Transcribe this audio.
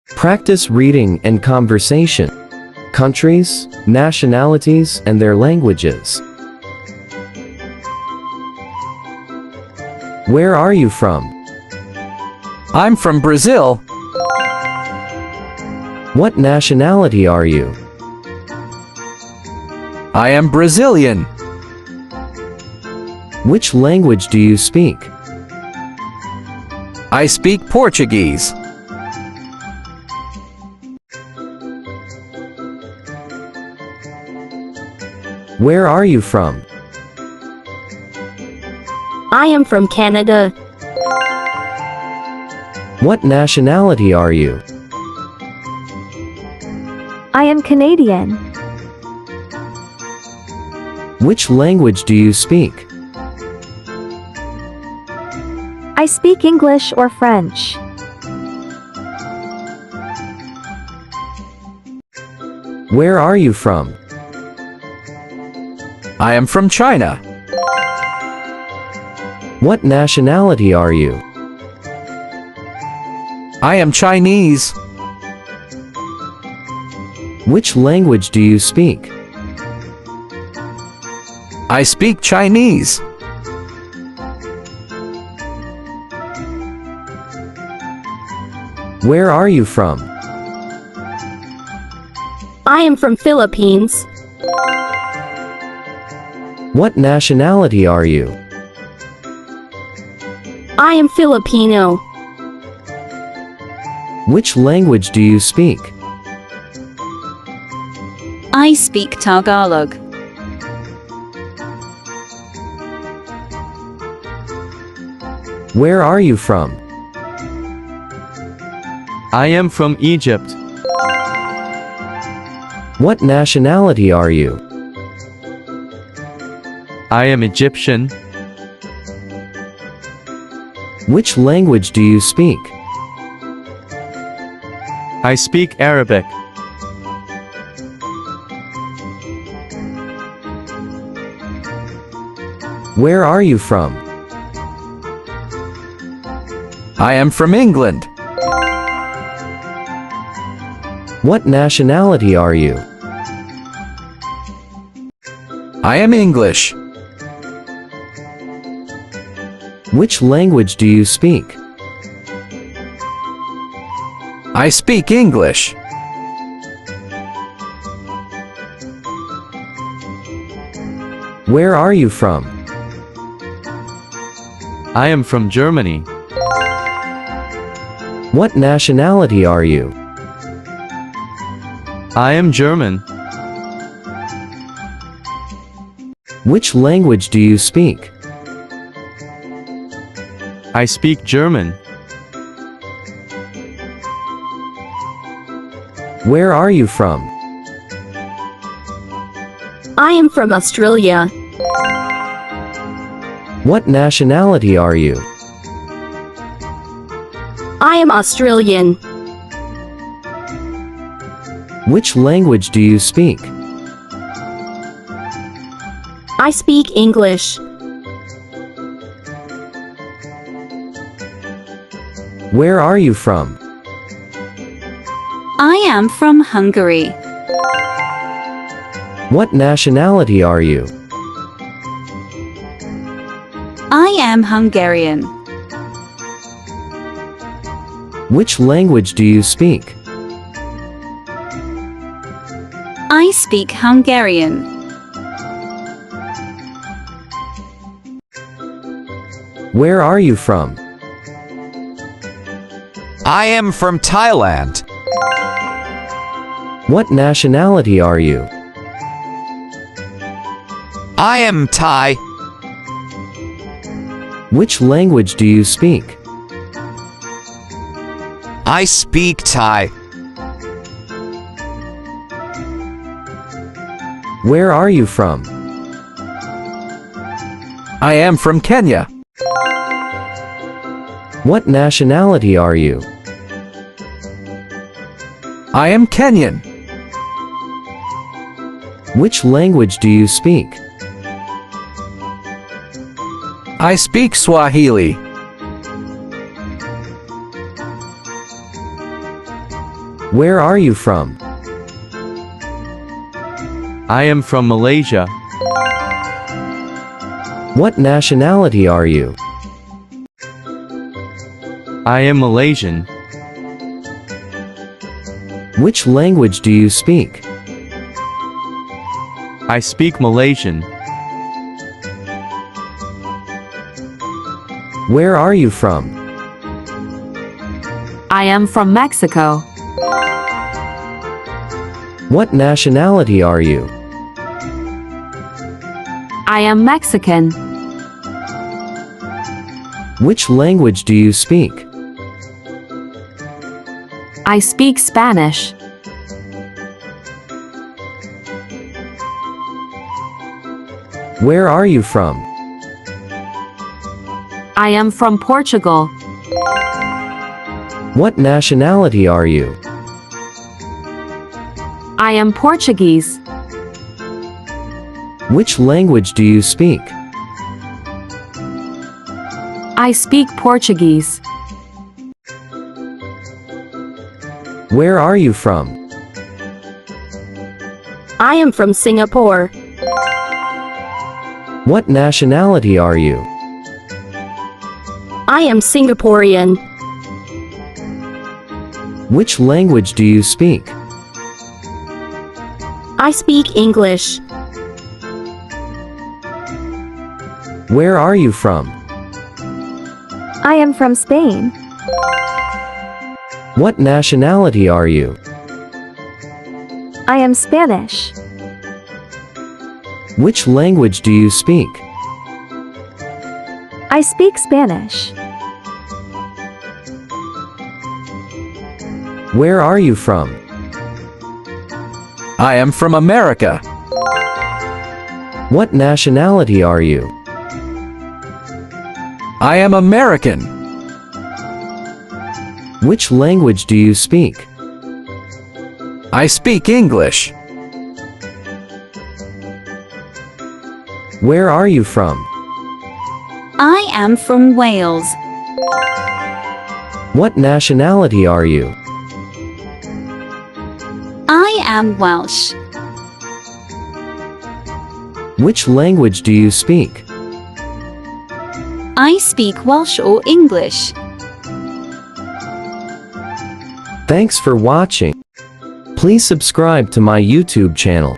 Practice reading and conversation. Countries, nationalities, and their languages. Where are you from? I'm from Brazil. What nationality are you? I am Brazilian. Which language do you speak? I speak Portuguese. Where are you from? I am from Canada. What nationality are you? I am Canadian. Which language do you speak? I speak English or French. Where are you from? I am from China. What nationality are you? I am Chinese. Which language do you speak? I speak Chinese. Where are you from? I am from Philippines. What nationality are you? I am Filipino. Which language do you speak? I speak Tagalog. Where are you from? I am from Egypt. What nationality are you? I am Egyptian. Which language do you speak? I speak Arabic. Where are you from? I am from England. What nationality are you? I am English. Which language do you speak? I speak English. Where are you from? I am from Germany. What nationality are you? I am German. Which language do you speak? I speak German. Where are you from? I am from Australia. What nationality are you? I am Australian. Which language do you speak? I speak English. Where are you from? I am from Hungary. What nationality are you? I am Hungarian. Which language do you speak? I speak Hungarian. Where are you from? I am from Thailand. What nationality are you? I am Thai. Which language do you speak? I speak Thai. Where are you from? I am from Kenya. What nationality are you? I am Kenyan. Which language do you speak? I speak Swahili. Where are you from? I am from Malaysia. What nationality are you? I am Malaysian. Which language do you speak? I speak Malaysian. Where are you from? I am from Mexico. What nationality are you? I am Mexican. Which language do you speak? I speak Spanish. Where are you from? I am from Portugal. What nationality are you? I am Portuguese. Which language do you speak? I speak Portuguese. Where are you from? I am from Singapore. What nationality are you? I am Singaporean. Which language do you speak? I speak English. Where are you from? I am from Spain. What nationality are you? I am Spanish. Which language do you speak? I speak Spanish. Where are you from? I am from America. What nationality are you? I am American. Which language do you speak? I speak English. Where are you from? I am from Wales. What nationality are you? I am Welsh. Which language do you speak? I speak Welsh or English. Thanks for watching. Please subscribe to my YouTube channel.